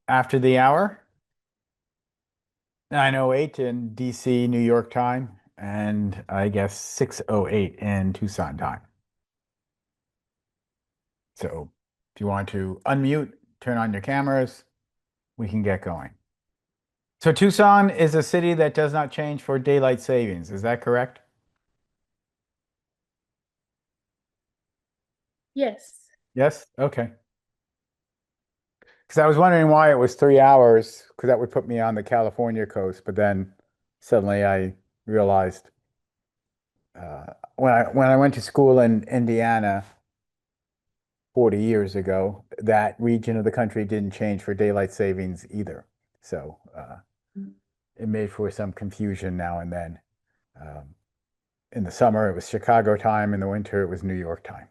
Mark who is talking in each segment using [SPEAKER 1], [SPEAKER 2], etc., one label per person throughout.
[SPEAKER 1] After the hour, 9:08 in DC, New York time, and I guess 6:08 in Tucson time. So if you want to unmute, turn on your cameras, we can get going. So Tucson is a city that does not change for daylight savings. Is that correct?
[SPEAKER 2] Yes.
[SPEAKER 1] Yes? Okay. Because I was wondering why it was 3 hours, because that would put me on the California coast, but then suddenly I realized when I went to school in Indiana 40 years ago, that region of the country didn't change for daylight savings either. So it made for some confusion now and then. Um, in the summer, it was Chicago time. In the winter, it was New York time.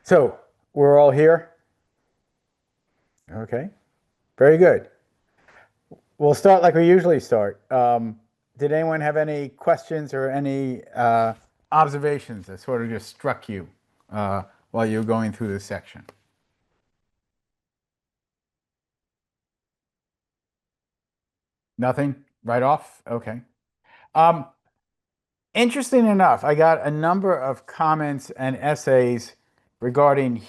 [SPEAKER 1] So we're all here. Okay, very good. We'll start like we usually start. Did anyone have any questions or any observations that sort of just struck you while you were going through this section? Nothing? Right off? Okay. Um, Interesting enough, I got a number of comments and essays regarding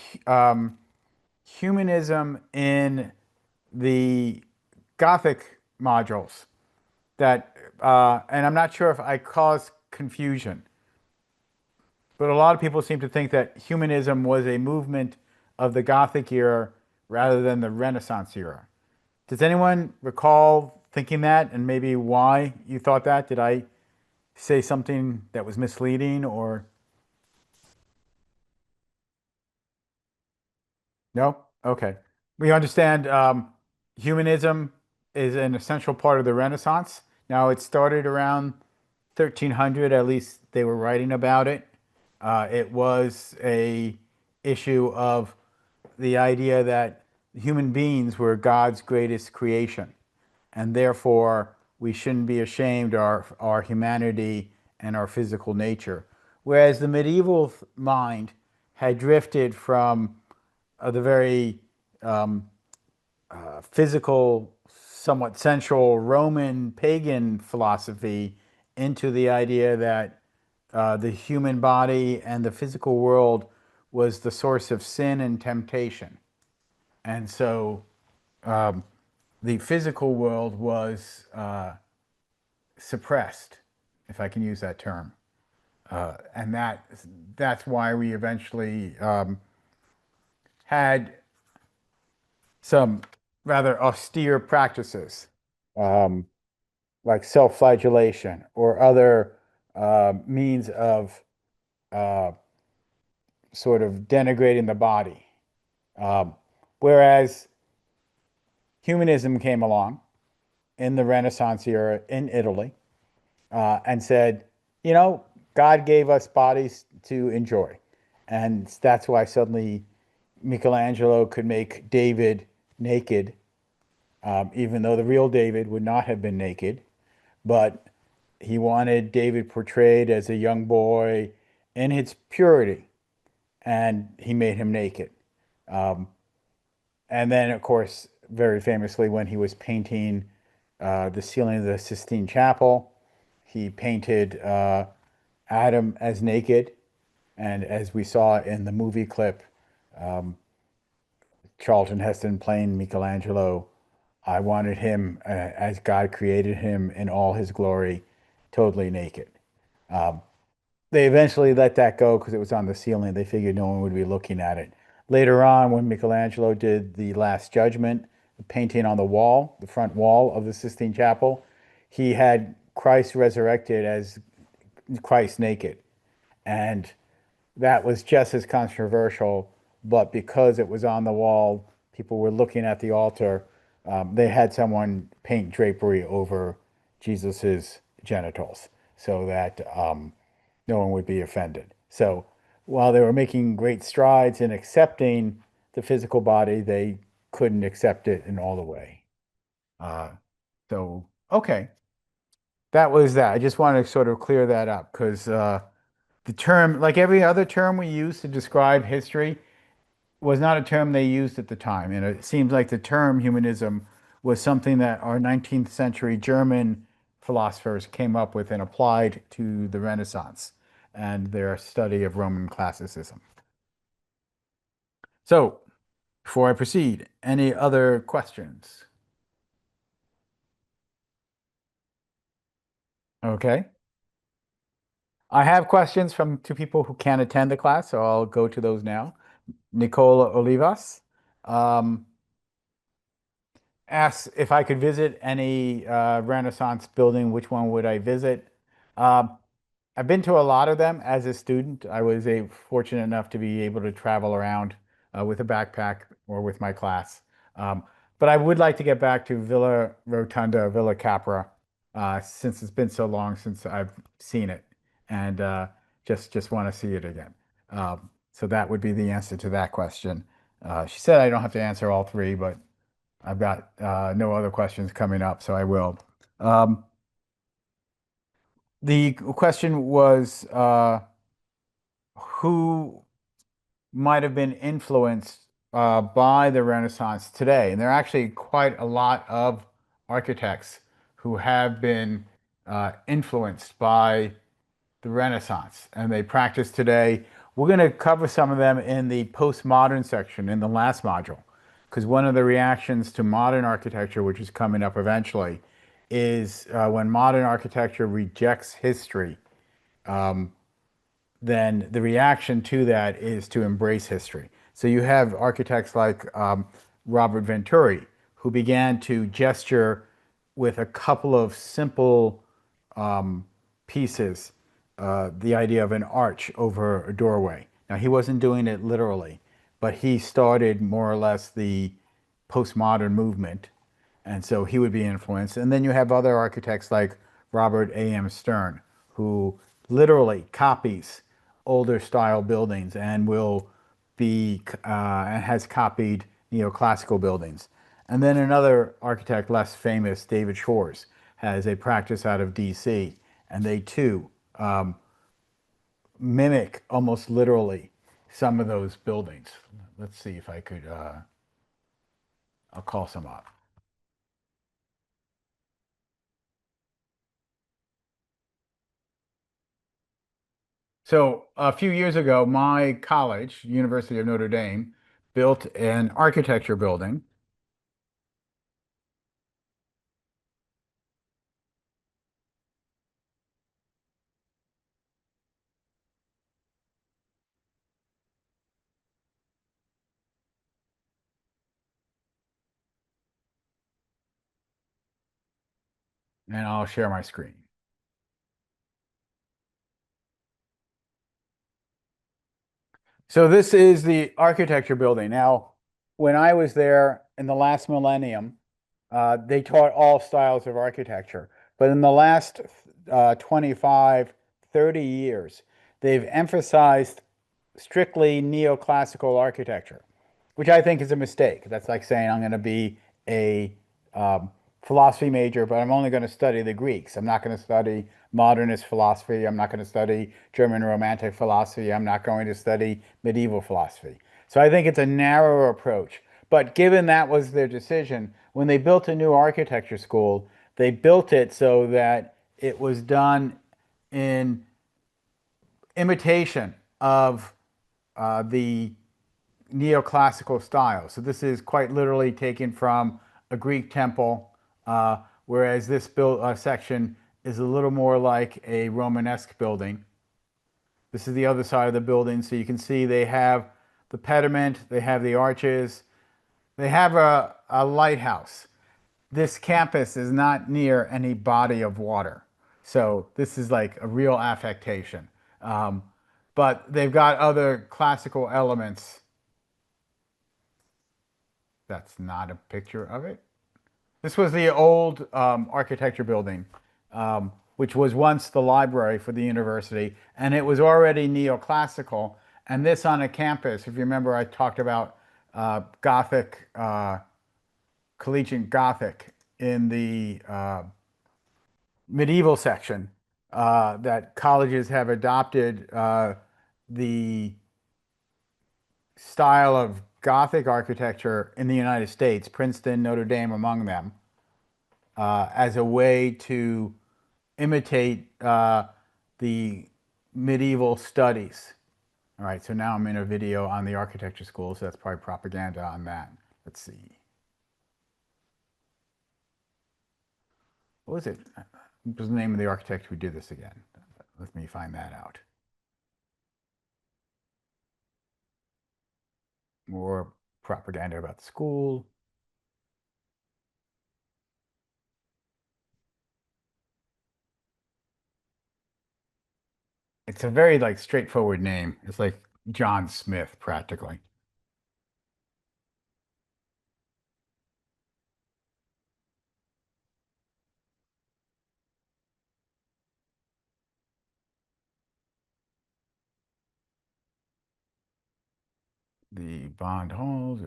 [SPEAKER 1] humanism in the Gothic modules and I'm not sure if I caused confusion, but a lot of people seem to think that humanism was a movement of the Gothic era rather than the Renaissance era. Does anyone recall thinking that and maybe why you thought that? Did I say something that was misleading or no? Okay. We understand humanism is an essential part of the Renaissance. Now, it started around 1300, at least they were writing about it. It was a issue of the idea that human beings were God's greatest creation, and therefore we shouldn't be ashamed of our humanity and our physical nature. Whereas the medieval mind had drifted from the very physical, somewhat sensual Roman pagan philosophy into the idea that the human body and the physical world was the source of sin and temptation. And so the physical world was suppressed, if I can use that term. And that's why we eventually had some rather austere practices, um, like self-flagellation or other means of uh, sort of denigrating the body. Um, Whereas humanism came along in the Renaissance era in Italy and said, you know, God gave us bodies to enjoy. And that's why suddenly Michelangelo could make David naked, even though the real David would not have been naked. But he wanted David portrayed as a young boy in his purity, and he made him naked. Um, and then, of course, very famously, when he was painting the ceiling of the Sistine Chapel, he painted Adam as naked. And as we saw in the movie clip, Charlton Heston playing Michelangelo, I wanted him as God created him in all his glory, totally naked. They eventually let that go because it was on the ceiling. They figured no one would be looking at it. Later on, when Michelangelo did the Last Judgment, the painting on the wall, the front wall of the Sistine Chapel, he had Christ resurrected as Christ naked. And that was just as controversial, but because it was on the wall, people were looking at the altar. They had someone paint drapery over Jesus's genitals so that no one would be offended. So while they were making great strides in accepting the physical body, they couldn't accept it in all the way. Uh, so, okay, that was that. I just wanted to sort of clear that up because the term, like every other term we use to describe history, was not a term they used at the time. And it seems like the term humanism was something that our 19th century German philosophers came up with and applied to the Renaissance and their study of Roman classicism. So, before I proceed, any other questions? Okay. I have questions from two people who can't attend the class, so I'll go to those now. Nicola Olivas. Um, asks if I could visit any Renaissance building, which one would I visit? Um, I've been to a lot of them as a student. I was fortunate enough to be able to travel around with a backpack or with my class. Um, but I would like to get back to Villa Rotunda, Villa Capra, since it's been so long since I've seen it, and just want to see it again. So that would be the answer to that question. She said I don't have to answer all three, but I've got no other questions coming up, so I will. Um, the question was who might have been influenced by the Renaissance today? And there are actually quite a lot of architects who have been influenced by the Renaissance and they practice today. We're going to cover some of them in the postmodern section in the last module, because one of the reactions to modern architecture, which is coming up eventually, is when modern architecture rejects history, then the reaction to that is to embrace history. So you have architects like Robert Venturi, who began to gesture with a couple of simple pieces, the idea of an arch over a doorway. Now, he wasn't doing it literally, but he started more or less the postmodern movement. And so he would be influenced. And then you have other architects like Robert A.M. Stern, who literally copies older style buildings and will be and has copied neoclassical buildings. And then another architect, less famous, David Shores, has a practice out of DC, and they too mimic almost literally some of those buildings. Let's see if I could, I'll call some up. So a few years ago, my college, University of Notre Dame, built an architecture building. And I'll share my screen. So this is the architecture building. Now, when I was there in the last millennium, they taught all styles of architecture. But in the last 25, 30 years, they've emphasized strictly neoclassical architecture, which I think is a mistake. That's like saying I'm going to be a um, philosophy major, but I'm only going to study the Greeks. I'm not going to study modernist philosophy. I'm not going to study German Romantic philosophy. I'm not going to study medieval philosophy. So I think it's a narrower approach. But given that was their decision, when they built a new architecture school, they built it so that it was done in imitation of the neoclassical style. So this is quite literally taken from a Greek temple, whereas this section is a little more like a Romanesque building. This is the other side of the building, so you can see they have the pediment, they have the arches, they have a lighthouse. This campus is not near any body of water. So this is like a real affectation. Um, but they've got other classical elements. That's not a picture of it. This was the old architecture building, which was once the library for the university, and it was already neoclassical. And this on a campus, if you remember, I talked about Gothic, collegiate Gothic in the medieval section, that colleges have adopted the style of Gothic architecture in the United States, Princeton, Notre Dame among them, as a way to imitate the medieval studies. All right, so now I'm in a video on the architecture school, so that's probably propaganda on that. Let's see. What was it? What was the name of the architect who did this again? Let me find that out. More propaganda about the school. It's a very like straightforward name. It's like John Smith practically. The Bond Halls.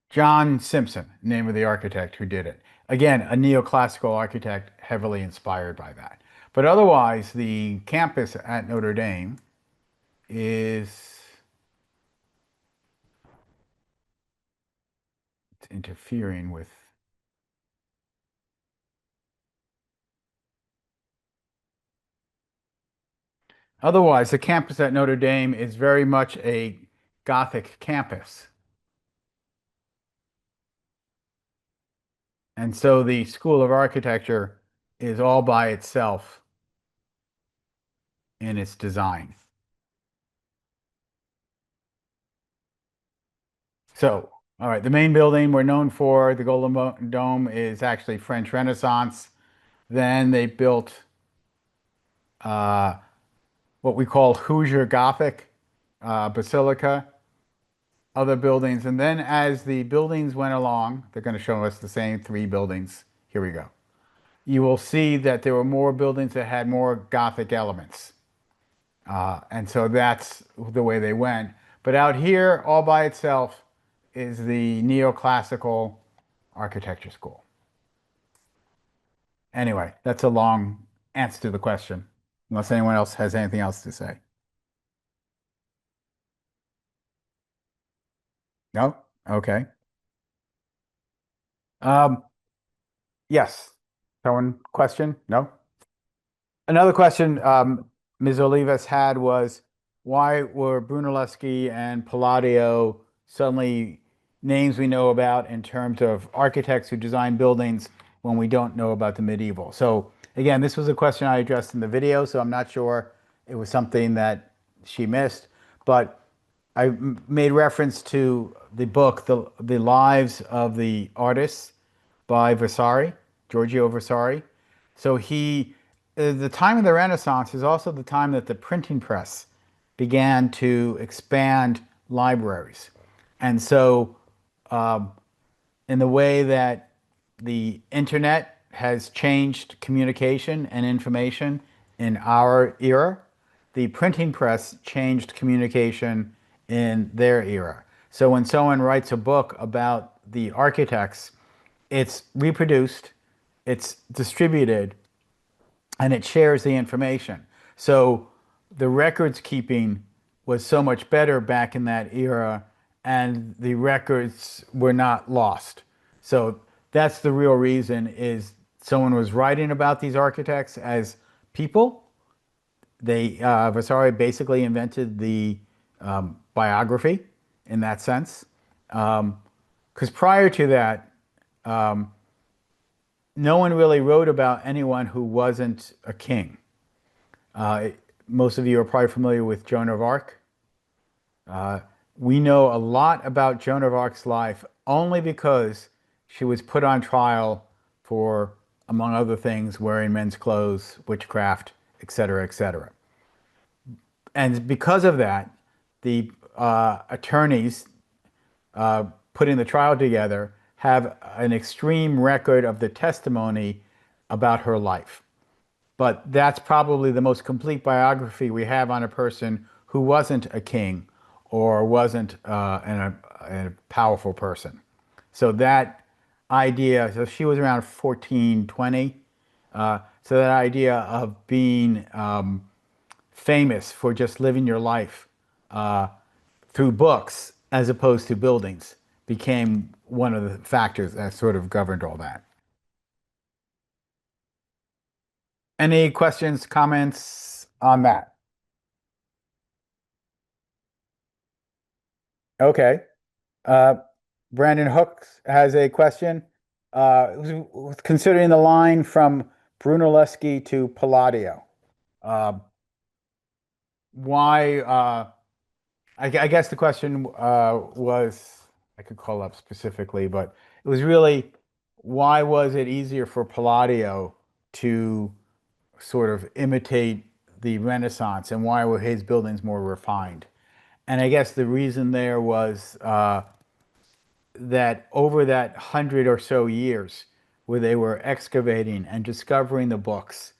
[SPEAKER 1] John Simpson, name of the architect who did it. Again, a neoclassical architect heavily inspired by that. But otherwise, the campus at Notre Dame is interfering with. Otherwise, the campus at Notre Dame is very much a Gothic campus. And so the School of Architecture is all by itself in its design. So, all right, the main building we're known for, the Golden Dome, is actually French Renaissance. Then they built uh, what we call Hoosier Gothic Basilica, other buildings. And then as the buildings went along, they're going to show us the same three buildings. Here we go. You will see that there were more buildings that had more Gothic elements. And so that's the way they went. But out here, all by itself, is the neoclassical architecture school. Anyway, that's a long answer to the question, unless anyone else has anything else to say. No? Okay. Um, yes. Someone question? No? Another question Ms. Olivas had was, why were Brunelleschi and Palladio suddenly names we know about in terms of architects who design buildings when we don't know about the medieval? So again, this was a question I addressed in the video, so I'm not sure it was something that she missed, but I made reference to the book, the Lives of the Artists by Vasari, Giorgio Vasari. So the time of the Renaissance is also the time that the printing press began to expand libraries. And so, in the way that the internet has changed communication and information in our era, the printing press changed communication in their era. So when someone writes a book about the architects, it's reproduced, it's distributed, and it shares the information. So the records keeping was so much better back in that era, and the records were not lost. So that's the real reason is someone was writing about these architects as people. They Vasari basically invented the biography in that sense. Because prior to that, no one really wrote about anyone who wasn't a king. Uh, Most of you are probably familiar with Joan of Arc. We know a lot about Joan of Arc's life only because she was put on trial for, among other things, wearing men's clothes, witchcraft, etc., etc. And because of that, the attorneys putting the trial together have an extreme record of the testimony about her life. But that's probably the most complete biography we have on a person who wasn't a king or wasn't a powerful person. So that idea, so she was around 1420. So that idea of being famous for just living your life through books as opposed to buildings became one of the factors that sort of governed all that. Any questions, comments on that? Okay. Uh, Brandon Hooks has a question. Considering the line from Brunelleschi to Palladio, uh, why? I guess the question was, I could call up specifically, but it was really why was it easier for Palladio to sort of imitate the Renaissance, and why were his buildings more refined? And I guess the reason there was that over that 100 or so years where they were excavating and discovering the books,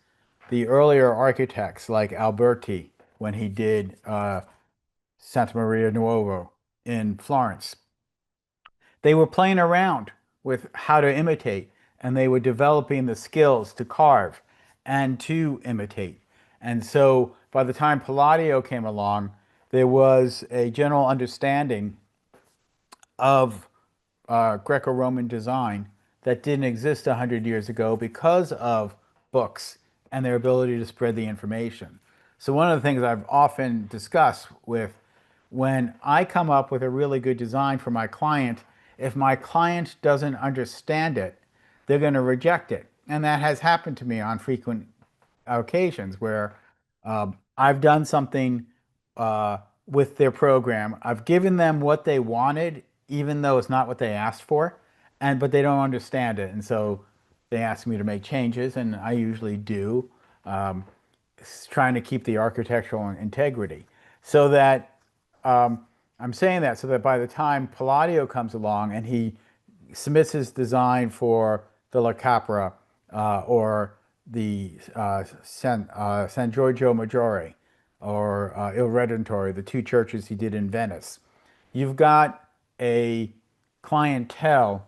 [SPEAKER 1] the earlier architects like Alberti, when he did Santa Maria Nuovo in Florence, they were playing around with how to imitate, and they were developing the skills to carve and to imitate. And so by the time Palladio came along, there was a general understanding of Greco-Roman design that didn't exist 100 years ago because of books and their ability to spread the information. So one of the things I've often discussed with when I come up with a really good design for my client, if my client doesn't understand it, they're going to reject it. And that has happened to me on frequent occasions where I've done something uh, with their program. I've given them what they wanted, even though it's not what they asked for, and but they don't understand it, and so they ask me to make changes, and I usually do, um, trying to keep the architectural integrity, so that I'm saying that so that by the time Palladio comes along and he submits his design for the La Capra or the San Giorgio Maggiore or Il Redentore, the two churches he did in Venice, you've got a clientele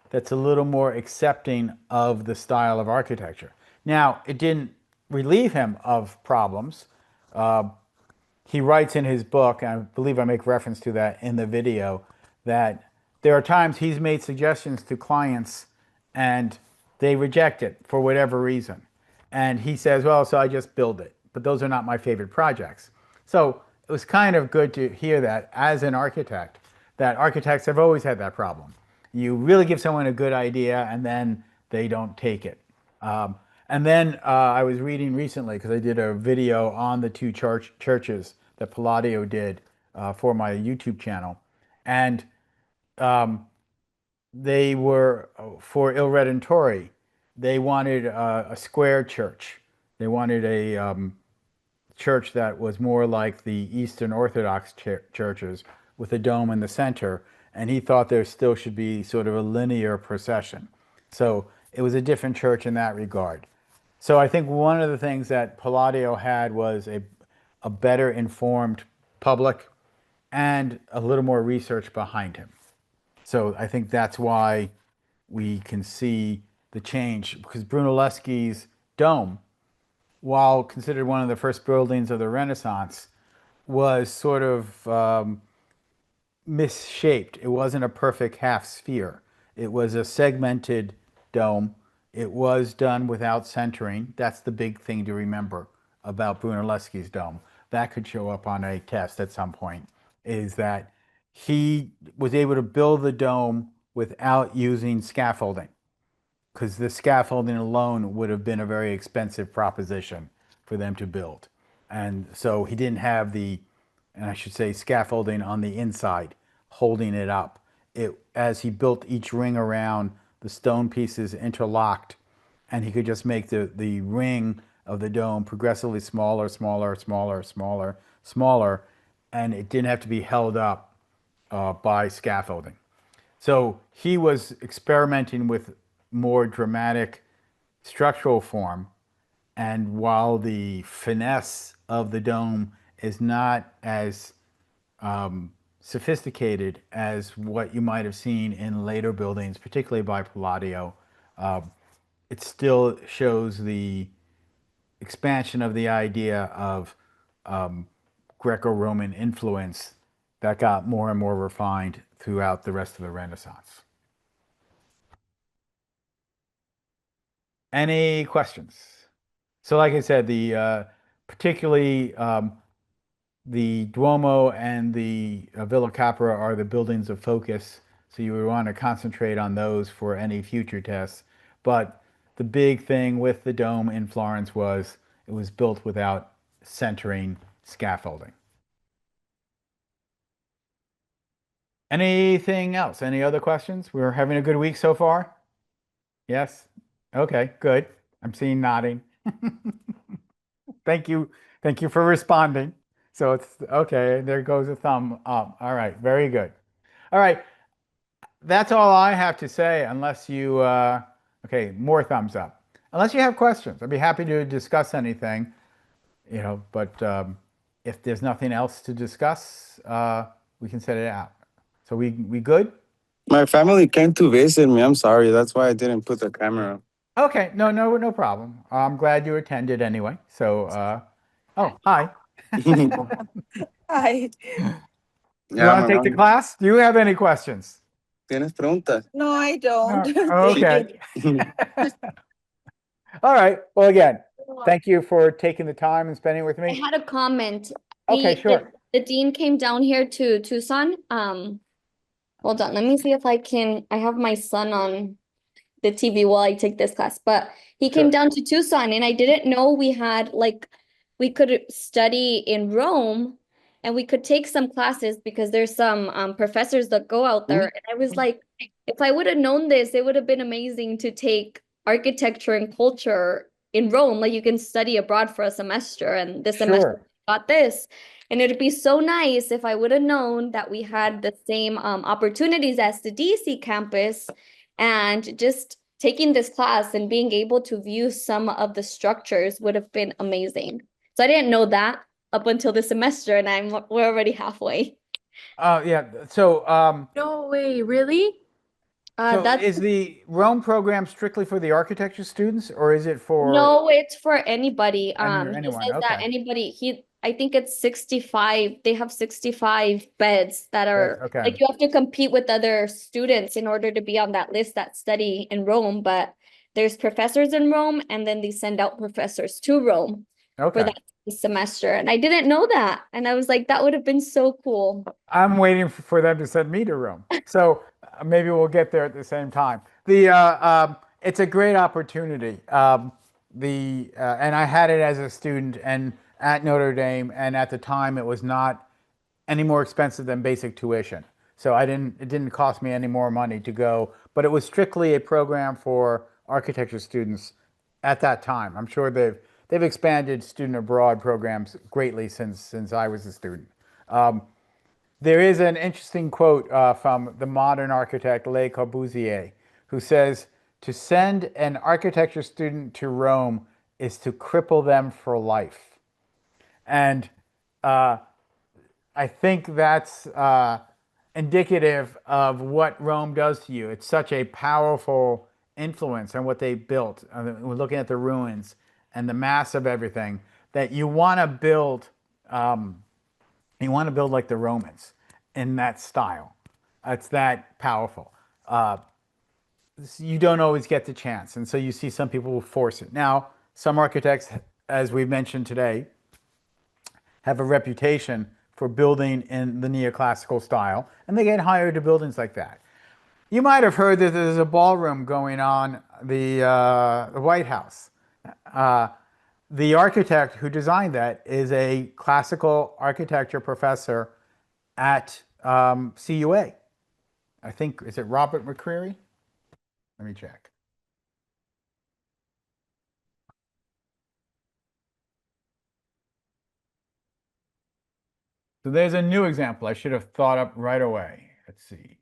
[SPEAKER 1] that's a little more accepting of the style of architecture. Now, it didn't relieve him of problems. Uh, he writes in his book, and I believe I make reference to that in the video, that there are times he's made suggestions to clients and they reject it for whatever reason. And he says, well, so I just build it. But those are not my favorite projects. So it was kind of good to hear that as an architect, that architects have always had that problem. You really give someone a good idea and then they don't take it. And then I was reading recently, because I did a video on the two churches that Palladio did for my YouTube channel. And they were, for Il Redentore, they wanted a square church. They wanted a church that was more like the Eastern Orthodox churches with a dome in the center. And he thought there still should be sort of a linear procession. So it was a different church in that regard. So I think one of the things that Palladio had was a better informed public and a little more research behind him. So I think that's why we can see the change, because Brunelleschi's dome, while considered one of the first buildings of the Renaissance, was sort of misshaped. It wasn't a perfect half sphere. It was a segmented dome. It was done without centering. That's the big thing to remember about Brunelleschi's dome. That could show up on a test at some point, is that he was able to build the dome without using scaffolding, because the scaffolding alone would have been a very expensive proposition for them to build. And so he didn't have the, and I should say, scaffolding on the inside holding it up. As he built each ring around, the stone pieces interlocked, and he could just make the ring of the dome progressively smaller, smaller, smaller, smaller, smaller, and it didn't have to be held up by scaffolding. So he was experimenting with more dramatic structural form. And while the finesse of the dome is not as sophisticated as what you might have seen in later buildings, particularly by Palladio, uh, it still shows the expansion of the idea of Greco-Roman influence that got more and more refined throughout the rest of the Renaissance. Any questions? So, like I said, the particularly the Duomo and the Villa Capra are the buildings of focus. So you would want to concentrate on those for any future tests. But the big thing with the dome in Florence was it was built without centering scaffolding. Anything else? Any other questions? We're having a good week so far? Yes? Okay, good. I'm seeing nodding. Thank you. Thank you for responding. So it's okay. There goes a thumb up. All right. Very good. All right. That's all I have to say, unless you, okay, more thumbs up. Unless you have questions, I'd be happy to discuss anything, but if there's nothing else to discuss, we can set it out. So we good?
[SPEAKER 2] My family came to visit me. I'm sorry. That's why I didn't put the camera.
[SPEAKER 1] Okay, no problem. I'm glad you attended anyway. So, oh, hi.
[SPEAKER 3] Hi.
[SPEAKER 1] You
[SPEAKER 2] Yeah,
[SPEAKER 1] want
[SPEAKER 2] my
[SPEAKER 1] to take the
[SPEAKER 2] mom.
[SPEAKER 1] class? Do you have any questions?
[SPEAKER 2] ¿Tienes preguntas?
[SPEAKER 3] No, I don't.
[SPEAKER 1] No.
[SPEAKER 3] Thank
[SPEAKER 1] Okay.
[SPEAKER 3] you.
[SPEAKER 1] All right. Well, again, thank you for taking the time and spending with
[SPEAKER 4] I
[SPEAKER 1] me.
[SPEAKER 4] had a comment.
[SPEAKER 1] Okay,
[SPEAKER 4] The,
[SPEAKER 1] sure.
[SPEAKER 4] the dean came down here to Tucson. Hold on, let me see if I have my son on the TV while I take this class, but he came
[SPEAKER 1] Sure.
[SPEAKER 4] down to Tucson and I didn't know we had we could study in Rome and we could take some classes because there's some professors that go out there. And I was like, if I would have known this, it would have been amazing to take architecture and culture in Rome. Like you can study abroad for a semester and this semester
[SPEAKER 1] Sure.
[SPEAKER 4] got this. And it'd be so nice if I would have known that we had the same opportunities as the DC campus and just taking this class and being able to view some of the structures would have been amazing. So I didn't know that up until the semester and we're already halfway.
[SPEAKER 1] Yeah. So,
[SPEAKER 3] No way, really?
[SPEAKER 1] so
[SPEAKER 4] That's
[SPEAKER 1] is the Rome program strictly for the architecture students, or is it for
[SPEAKER 4] no, it's for anybody. He
[SPEAKER 1] anyone?
[SPEAKER 4] says that
[SPEAKER 1] Okay.
[SPEAKER 4] I think it's 65, they have 65 beds that
[SPEAKER 1] That's
[SPEAKER 4] are
[SPEAKER 1] okay.
[SPEAKER 4] like you have to compete with other students in order to be on that list that study in Rome, but there's professors in Rome and then they send out professors to Rome for
[SPEAKER 1] Okay.
[SPEAKER 4] that semester. And I didn't know that. And I was like, that would have been so cool.
[SPEAKER 1] I'm waiting for them to send me to Rome. So maybe we'll get there at the same time. It's a great opportunity. And I had it as a student and at Notre Dame, and at the time it was not any more expensive than basic tuition. So it didn't cost me any more money to go, but it was strictly a program for architecture students at that time. I'm sure they've expanded student abroad programs greatly since I was a student. There is an interesting quote from the modern architect Le Corbusier, who says, "To send an architecture student to Rome is to cripple them for life." And uh, I think that's indicative of what Rome does to you. It's such a powerful influence on what they built. We're looking at the ruins and the mass of everything that you want to build like the Romans in that style. It's that powerful. You don't always get the chance, and so you see some people will force it. Now, some architects, as we mentioned today, have a reputation for building in the neoclassical style, and they get hired to buildings like that. You might have heard that there's a ballroom going on the White House. The architect who designed that is a classical architecture professor at CUA. I think, is it Robert McCreary? Let me check. So there's a new example I should have thought up right away. Let's see.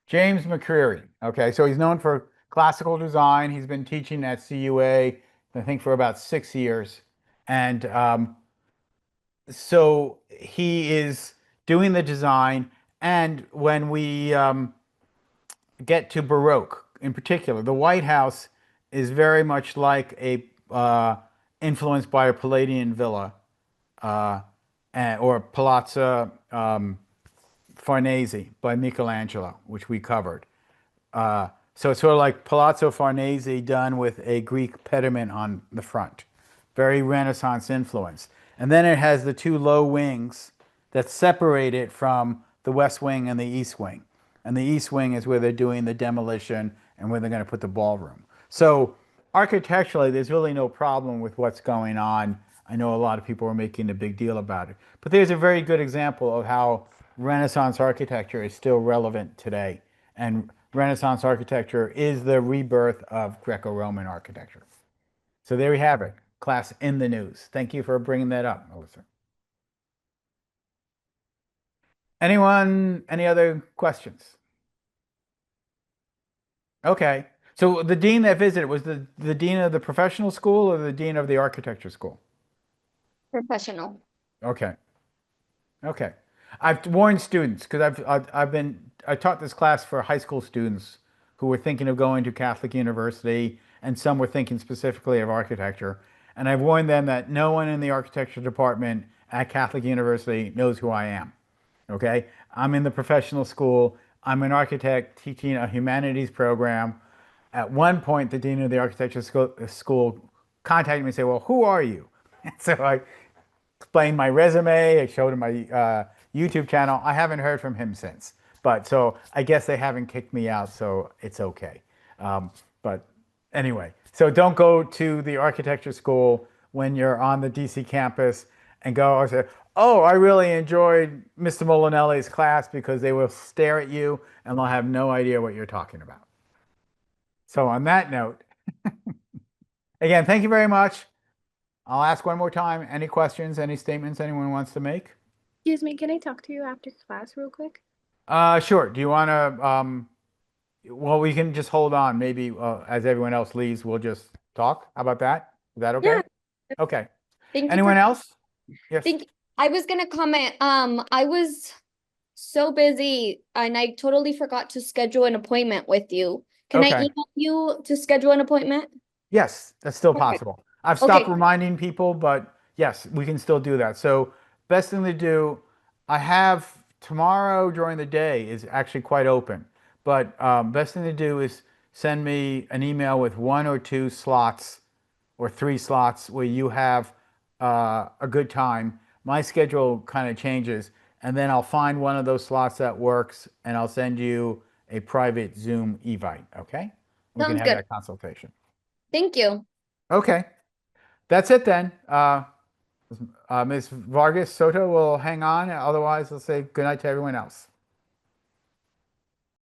[SPEAKER 1] James McCreary. Okay, so he's known for classical design. He's been teaching at CUA, I think, for about 6 years. And so he is doing the design. And when we get to Baroque in particular, the White House is very much like a influenced by a Palladian villa. or Palazzo Farnese by Michelangelo, which we covered. So it's sort of like Palazzo Farnese done with a Greek pediment on the front. Very Renaissance influence. And then it has the two low wings that separate it from the west wing and the east wing. And the east wing is where they're doing the demolition and where they're going to put the ballroom. So architecturally, there's really no problem with what's going on. I know a lot of people are making a big deal about it. But there's a very good example of how Renaissance architecture is still relevant today. And Renaissance architecture is the rebirth of Greco-Roman architecture. So there we have it, class in the news. Thank you for bringing that up, Melissa. Anyone, any other questions? Okay. So the dean that visited was the dean of the professional school or the dean of the architecture school?
[SPEAKER 4] Professional.
[SPEAKER 1] Okay. Okay. I've warned students because I taught this class for high school students who were thinking of going to Catholic University, and some were thinking specifically of architecture. And I've warned them that no one in the architecture department at Catholic University knows who I am. Okay? I'm in the professional school. I'm an architect teaching a humanities program. At one point, the dean of the architecture school contacted me and said, "Well, who are you?" And so I explained my resume. I showed him my YouTube channel. I haven't heard from him since. But so I guess they haven't kicked me out, so it's okay. But anyway, so don't go to the architecture school when you're on the DC campus and go and say, "Oh, I really enjoyed Mr. Molinelli's class," because they will stare at you and they'll have no idea what you're talking about. So on that note, again, thank you very much. I'll ask one more time. Any questions, any statements anyone wants to make?
[SPEAKER 3] Excuse me, can I talk to you after class real quick?
[SPEAKER 1] Sure. Do you want to, well, we can just hold on. Maybe as everyone else leaves, we'll just talk. How about that? Is that okay?
[SPEAKER 3] Yeah.
[SPEAKER 1] Okay.
[SPEAKER 4] Thank you
[SPEAKER 1] Anyone
[SPEAKER 4] for
[SPEAKER 1] else? Yes.
[SPEAKER 4] I was gonna comment, I was so busy and I totally forgot to schedule an appointment with you. Can I
[SPEAKER 1] Okay.
[SPEAKER 4] email you to schedule an appointment?
[SPEAKER 1] Yes, that's still
[SPEAKER 4] Okay.
[SPEAKER 1] possible. I've stopped
[SPEAKER 4] Okay.
[SPEAKER 1] reminding people, but yes, we can still do that. So best thing to do, I have tomorrow during the day is actually quite open, but best thing to do is send me an email with 1 or 2 slots or 3 slots where you have a good time. My schedule kind of changes, and then I'll find one of those slots that works, and I'll send you a private Zoom evite. Okay, we can
[SPEAKER 4] Sounds
[SPEAKER 1] have
[SPEAKER 4] good.
[SPEAKER 1] that consultation.
[SPEAKER 4] Thank you.
[SPEAKER 1] Okay, that's it then. Ms. Vargas Soto will hang on. Otherwise, I'll say good night to everyone else.